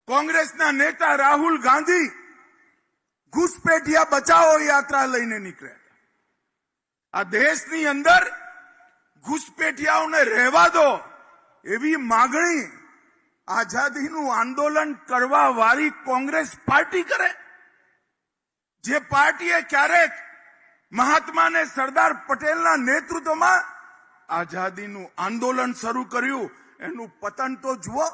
કોંગ્રેસના નેતા રાહુલ ગાંધી ઘૂસપેઠિયા બચાવો યાત્રા લઈને નીકળ્યા હતા। આ દેશની અંદર ઘૂસપેઠિયાઓને રહેવા દો એવી માગણી આઝાદીનું આંદોલન કરવા વાળી કોંગ્રેસ પાર્ટી કરે, જે પાર્ટીએ ક્યારેક મહાત્મા અને સરદાર પટેલના નેતૃત્વમાં આઝાદીનું આંદોલન શરૂ કર્યું, એનું પતન તો જુઓ।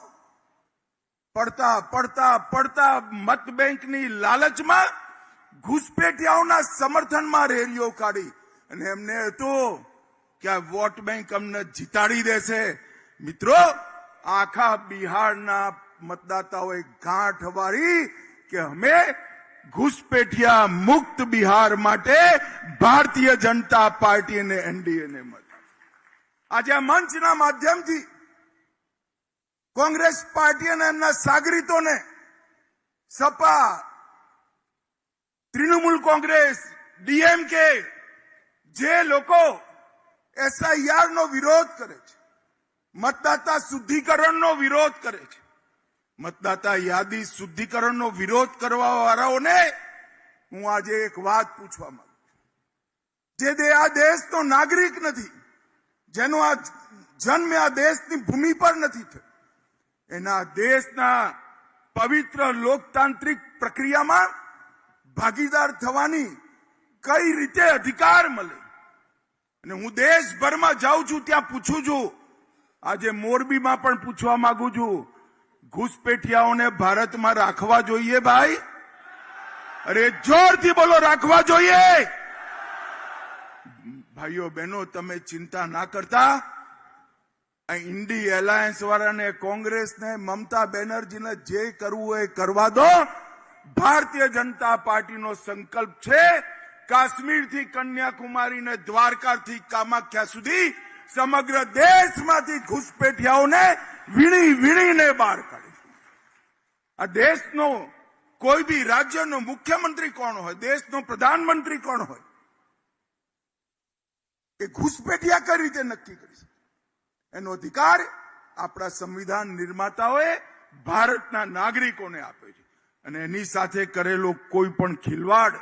પડતા પડતા પડતા મત બેંકની લાલચમાં ઘૂસપેઠિયાઓના સમર્થનમાં રેલીઓ કાઢી અને એમને હતું કે આ વોટ બેંક અમને જીતાડી દેશે। મિત્રો, આખા બિહારના મતદાતાઓએ ગાંઠ વાળી કે અમે ઘૂસપેઠિયા મુક્ત બિહાર માટે ભારતીય જનતા પાર્ટી અને એનડીએને મત આપ્યો। આજે આ મંચના માધ્યમથી કોંગ્રેસ પાર્ટી અને એમના સાગરીતોને સપા, તૃણમૂલ કોંગ્રેસ, ડીએમકે જે લોકો એસઆઈઆર નો વિરોધ કરે છે, મતદાતા શુદ્ધિકરણનો વિરોધ કરે છે, મતદાતા યાદી શુદ્ધિકરણનો વિરોધ કરવા વાળાઓને હું આજે એક વાત પૂછવા માંગુ છું। જે આ દેશનો નાગરિક નથી, જેનો આ જન્મ આ દેશની ભૂમિ પર નથી થયો, એના દેશના પવિત્ર લોકતાંત્રિક પ્રક્રિયામાં ભાગીદાર થવાની કઈ રીતે અધિકાર મળે? અને હું દેશભરમાં જાઉં છું, ત્યાં પૂછું છું, આજે મોરબીમાં પણ પૂછવા માંગુ છું, ઘૂસપેઠિયાઓને ભારતમાં રાખવા જોઈએ ભાઈ? અરે જોરથી બોલો, રાખવા જોઈએ? ભાઈઓ બહેનો, તમે ચિંતા ના કરતા, ઇન્ડી એલાયન્સ વાળાને, કોંગ્રેસને, મમતા બેનર્જીને જે કરવું હોય કરવા દો। ભારતીય જનતા પાર્ટીનો સંકલ્પ છે કાશ્મીરથી કન્યાકુમારી ને દ્વારકાથી કામાખ્યા સુધી સમગ્ર દેશમાંથી ઘૂસપેઠિયાઓને વીણી વીણીને બહાર કાઢીશું। આ દેશનો કોઈ બી રાજ્યનો મુખ્યમંત્રી કોણ હોય, દેશનો પ્રધાનમંત્રી કોણ હોય, એ ઘૂસપેઠિયા કઈ રીતે નક્કી કરી શકે? એનો અધિકાર આપણા સંવિધાન નિર્માતાઓએ ભારતના નાગરિકોને આપ્યો છે, અને એની સાથે કરેલો કોઈ પણ ખિલવાડ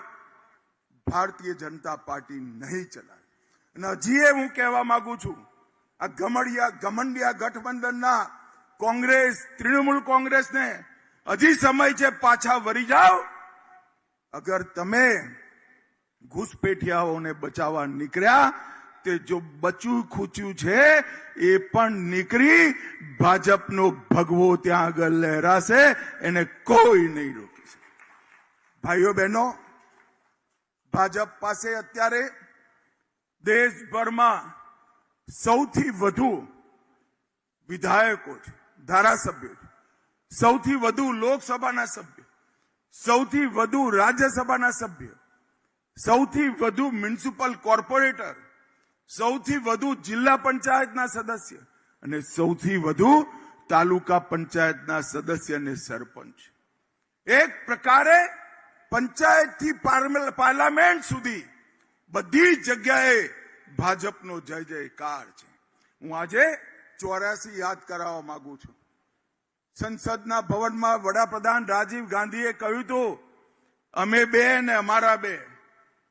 ભારતીય જનતા પાર્ટી નહીં ચલાવે। અને હજી હું કહેવા માંગુ છું, આ ગમંડિયા ગઠબંધનના કોંગ્રેસ, તૃણમૂલ કોંગ્રેસને હજી સમય છે, પાછા વળી જાઓ। અગર તમે ઘૂસપેઠિયાઓને બચાવવા નીકળ્યા, તે જો બચ્યું ખૂચ્યું છે એ પણ નીકળી ભાજપનો ભગવો ત્યાં આગળ લહેરાશે, એને કોઈ નહીં રોકી શકે। ભાઈઓ બહેનો, ભાજપ પાસે અત્યારે દેશભરમાં સૌથી વધુ વિધાયકો છે, ધારાસભ્યો છે, સૌથી વધુ લોકસભાના સભ્યો, સૌથી વધુ રાજ્યસભાના સભ્યો, સૌથી વધુ મ્યુનિસિપલ કોર્પોરેટર, સૌથી વધુ જિલ્લા પંચાયતના સદસ્ય અને સૌથી વધુ તાલુકા પંચાયતના સદસ્ય અને સરપંચ। એક પ્રકારે પંચાયતથી પાર્લામેન્ટ સુધી બધી જગ્યાએ ભાજપનો જય જયકાર છે। હું આજે 84 યાદ કરાવવા માંગુ છું। સંસદના ભવનમાં વડાપ્રધાન રાજીવ ગાંધીએ કહ્યું હતું, અમે બે ને અમારા બે।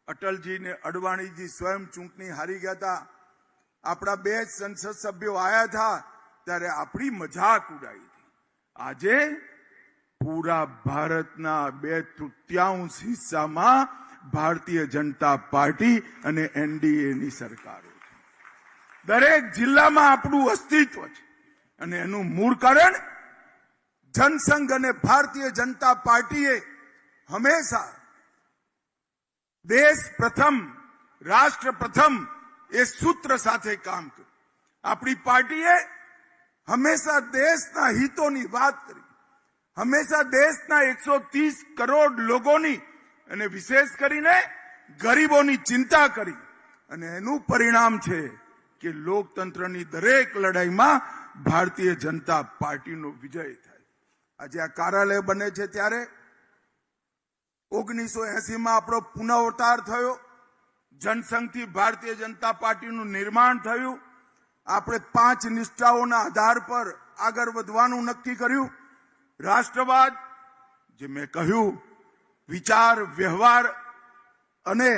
અટલજી ને અડવાણીજી સ્વયં ચૂંટણી હારી ગયા હતા, આપણા બે સંસદ સભ્યો આયા હતા, ત્યારે આપણી મજાક ઉડાઈ હતી। આજે પૂરા ભારતના 2/3 હિસ્સામાં ભારતીય જનતા પાર્ટી અને એનડીએની સરકારો છે। દરેક જિલ્લામાં આપણું અસ્તિત્વ છે, અને એનું મૂળ કારણ જનસંઘ અને ભારતીય જનતા પાર્ટીએ હંમેશા દેશ પ્રથમ, રાષ્ટ્ર પ્રથમ એ સૂત્ર સાથે કામ કર્યું। આપણી પાર્ટીએ હંમેશા દેશના હિતોની વાત કરી, હંમેશા દેશના 130 કરોડ લોકોની અને વિશેષ કરીને ગરીબોની ચિંતા કરી, અને એનું પરિણામ છે કે લોકતંત્રની દરેક લડાઈમાં ભારતીય જનતા પાર્ટીનો વિજય થાય। આજે આ કાર્યાલય બને છે ત્યારે 1980માં આપણો પુનઃઅવતાર થયો, જનસંઘથી ભારતીય જનતા પાર્ટીનું નિર્માણ થયું। આપણે 5 નિષ્ઠાઓના આધાર પર આગળ વધવાનું નક્કી કર્યું। રાષ્ટ્રવાદ, જે મેં કહ્યું, વિચાર, વ્યવહાર અને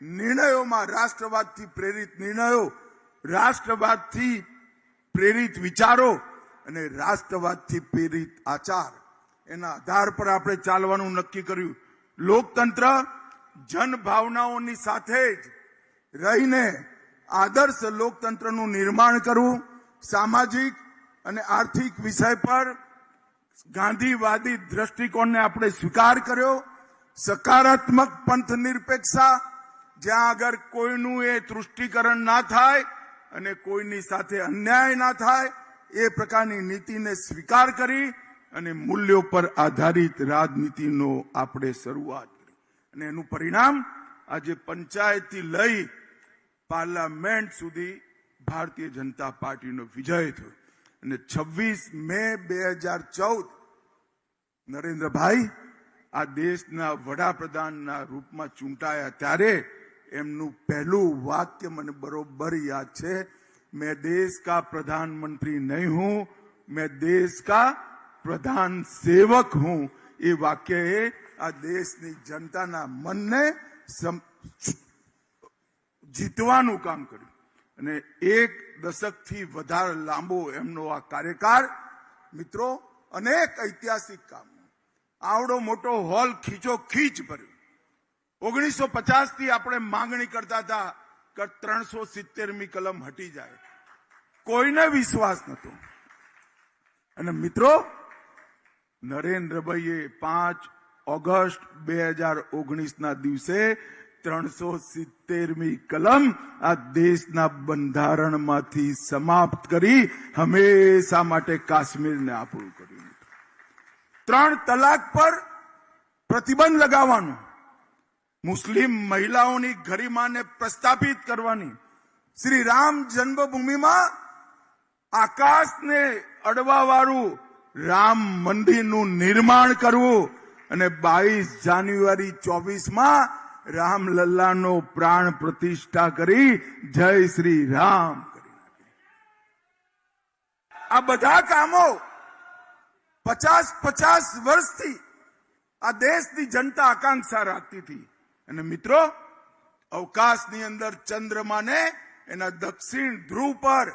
નિર્ણયોમાં રાષ્ટ્રવાદથી પ્રેરિત નિર્ણયો, રાષ્ટ્રવાદથી પ્રેરિત વિચારો અને રાષ્ટ્રવાદથી પ્રેરિત આચાર, એના આધાર પર આપણે ચાલવાનું નક્કી કર્યું. લોકતંત્ર જનભાવનાઓની સાથે જ રહીને આદર્શ લોકતંત્રનું નિર્માણ કરવું, સામાજિક અને આર્થિક વિષય પર ગાંધીવાદી દ્રષ્ટિકોણને આપણે સ્વીકાર કર્યો. સકારાત્મક પંથ નિરપેક્ષતા, જ્યાં આગળ કોઈનું એ તૃષ્ટિકરણ ના થાય અને કોઈની સાથે અન્યાય ના થાય, એ પ્રકારની નીતિને સ્વીકાર કરી અને મૂલ્યો પર આધારિત રાજનીતિનો આપણે શરૂઆત કરી. અને એનું પરિણામ આજે પંચાયતથી લઈ પાર્લામેન્ટ સુધી ભારતીય જનતા પાર્ટીનો વિજય થયો. અને 26 મે 2014 નરેન્દ્રભાઈ આ દેશના વડાપ્રધાનના રૂપમાં ચૂંટાયા ત્યારે એમનું પહેલું વાક્ય મને બરોબર યાદ છે, मैं देश का प्रधानमंत्री नहीं हूं, मैं देश का प्रधान सेवक हूं. એ વાક્યએ આ દેશની જનતાના મનને જીતવાનું કામ કર્યું. અને એક દશકથી વધારે લાંબો એમનો આ કાર્યકાળ. મિત્રો, અનેક ઐતિહાસિક કામો, આવડો મોટો હોલ ખીચો ખીચ ભર્યો. 1950 થી આપણે માંગણી કરતા હતા કે 370મી કલમ હટી જાય. કોઈને વિશ્વાસ નહોતો. અને મિત્રો, નરેન્દ્રભાઈએ 5 ઓગસ્ટ 2019ના દિવસે 370મી કલમ આ દેશના બંધારણમાંથી સમાપ્ત કરી હંમેશા માટે કાશ્મીરને આપણું કર્યું. 3 તલાક પર પ્રતિબંધ લગાવવાનો, મુસ્લિમ મહિલાઓની ગરિમાને પ્રસ્થાપિત કરવાની, શ્રી રામ જન્મભૂમિમાં આકાશને અડવાવાળું રામ મંદિરનું નિર્માણ કરવું અને 22 જાન્યુઆરી 24માં રામલલ્લાનો પ્રાણ પ્રતિષ્ઠા કરી જય શ્રી રામ કરી નાખી. આ બધા કામો 50 વર્ષથી આ દેશની જનતા આકાંક્ષા રાખતી હતી. અને મિત્રો, અવકાશની અંદર ચંદ્રમાને એના દક્ષિણ ધ્રુવ પર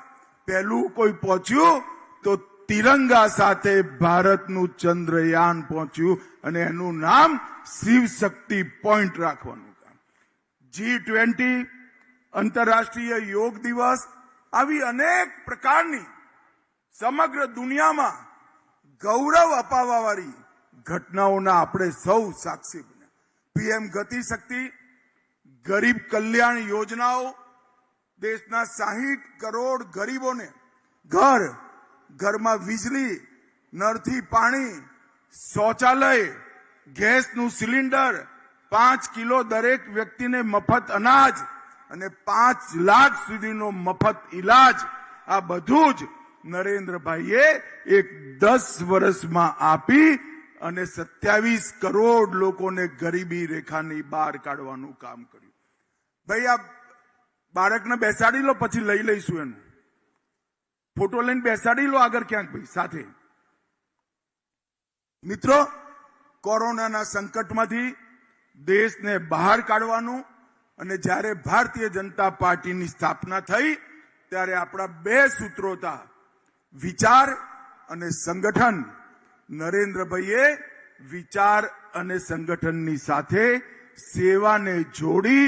પહેલું કોઈ પહોંચ્યું તો તિરંગા સાથે ભારતનું ચંદ્રયાન પહોંચ્યું અને એનું નામ શિવ શક્તિ પોઈન્ટ રાખવાનું કામ. G20, આંતરરાષ્ટ્રીય યોગ દિવસ, આવી અનેક પ્રકારની સમગ્ર દુનિયામાં ગૌરવ અપાવવાવાળી ઘટનાઓના આપણે સૌ સાક્ષી બન્યા. PM ગતિ શક્તિ, ગરીબ કલ્યાણ યોજનાઓ, દેશના 60 કરોડ ગરીબોને ઘરમાં વીજળી, નળથી પાણી, શૌચાલય, ગેસનું સિલિન્ડર, 5 કિલો દરેક વ્યક્તિને મફત અનાજ અને 5 લાખ સુધીનો મફત ઈલાજ, આ બધું જ નરેન્દ્રભાઈએ એક 10 વર્ષમાં આપી અને 27 કરોડ લોકોને ગરીબી રેખાની બહાર કાઢવાનું કામ કર્યું. ભાઈ, આ બાળકને બેસાડી લો, પછી લઈ લઈશું એનું ફોટો લઈને બેસાડી લો આગળ ક્યાંક ભાઈ સાથે. મિત્રો, કોરોનાના સંકટમાંથી દેશને બહાર કાઢવાનું અને જ્યારે ભારતીય જનતા પાર્ટીની સ્થાપના થઈ ત્યારે આપણા 2 સૂત્રો હતા, વિચાર અને સંગઠન. નરેન્દ્રભાઈએ વિચાર અને સંગઠનની સાથે સેવાને જોડી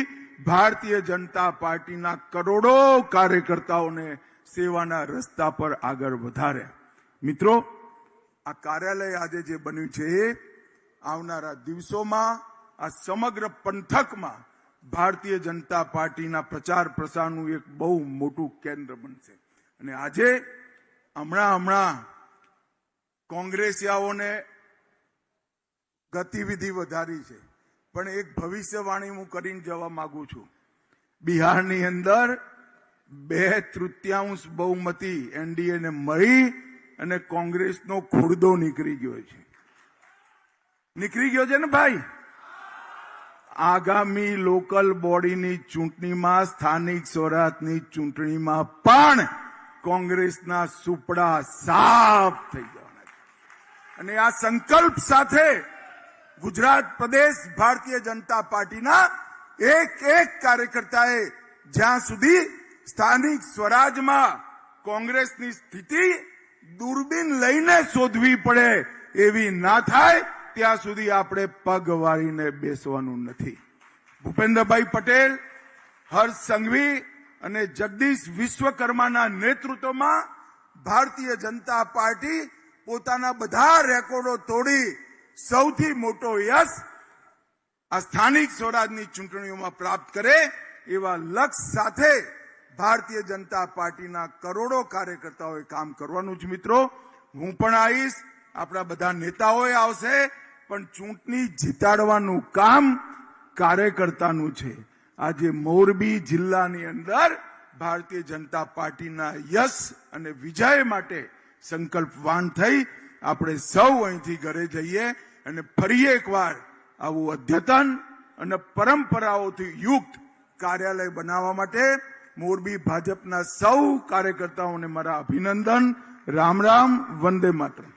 ભારતીય જનતા પાર્ટીના કરોડો કાર્યકર્તાઓને સેવાના રસ્તા પર આગળ વધાર્યા. મિત્રો, આ કાર્યાલય આજે જે બન્યું છે એ આવનારા દિવસોમાં આ સમગ્ર પંથકમાં ભારતીય જનતા પાર્ટીના પ્રચાર પ્રસારનું એક બહુ મોટું કેન્દ્ર બનશે. અને આજે હમણાં કોંગ્રેસિયાઓને ગતિવિધિ વધારી છે, પણ એક ભવિષ્યવાણી હું કરીને જવા માંગુ છું. બિહારની અંદર 2/3 બહુમતી એનડીએને મળી અને કોંગ્રેસનો ખુરદો નીકળી ગયો છે. નીકળી ગયો છે ને ભાઈ. આગામી લોકલ બોડીની ચૂંટણીમાં, સ્થાનિક સ્વરાજની ચૂંટણીમાં પણ કોંગ્રેસના સુપડા સાફ થઈ જવાના છે. અને આ સંકલ્પ સાથે ગુજરાત પ્રદેશ ભારતીય જનતા પાર્ટીના એક કાર્યકર્તાએ જ્યાં સુધી સ્થાનિક સ્વરાજમાં કોંગ્રેસની સ્થિતિ દૂરબીન લઈને શોધવી પડે એવી ના થાય ત્યાં સુધી આપણે પગ વાળીને બેસવાનું નથી. ભૂપેન્દ્રભાઈ પટેલ, હર્ષ સંઘવી અને જગદીશ વિશ્વકર્માના નેતૃત્વમાં ભારતીય જનતા પાર્ટી પોતાના બધા રેકોર્ડો તોડી સૌથી મોટો યશ આ સ્થાનિક સ્વરાજની ચૂંટણીઓમાં પ્રાપ્ત કરે એવા લક્ષ્ય સાથે ભારતીય જનતા પાર્ટીના કરોડો કાર્યકર્તાઓએ કામ કરવાનું છે. મિત્રો, હું પણ આવીશ, આપણા બધા નેતાઓએ આવશે, પણ ચૂંટણી જીતાડવાનું કામ કાર્યકર્તાનું છે. આજે મોરબી જિલ્લાની અંદર ભારતીય જનતા પાર્ટીના યશ અને વિજય માટે સંકલ્પવાન થઈ આપણે સૌ અહીંથી ઘરે જઈએ અને ફરી એકવાર આવું અદ્યતન અને પરંપરાઓથી યુક્ત કાર્યાલય બનાવવા માટે મોરબી ભાજપના સૌ કાર્યકર્તાઓને મારા અભિનંદન. રામ રામ, વંદે માતરમ.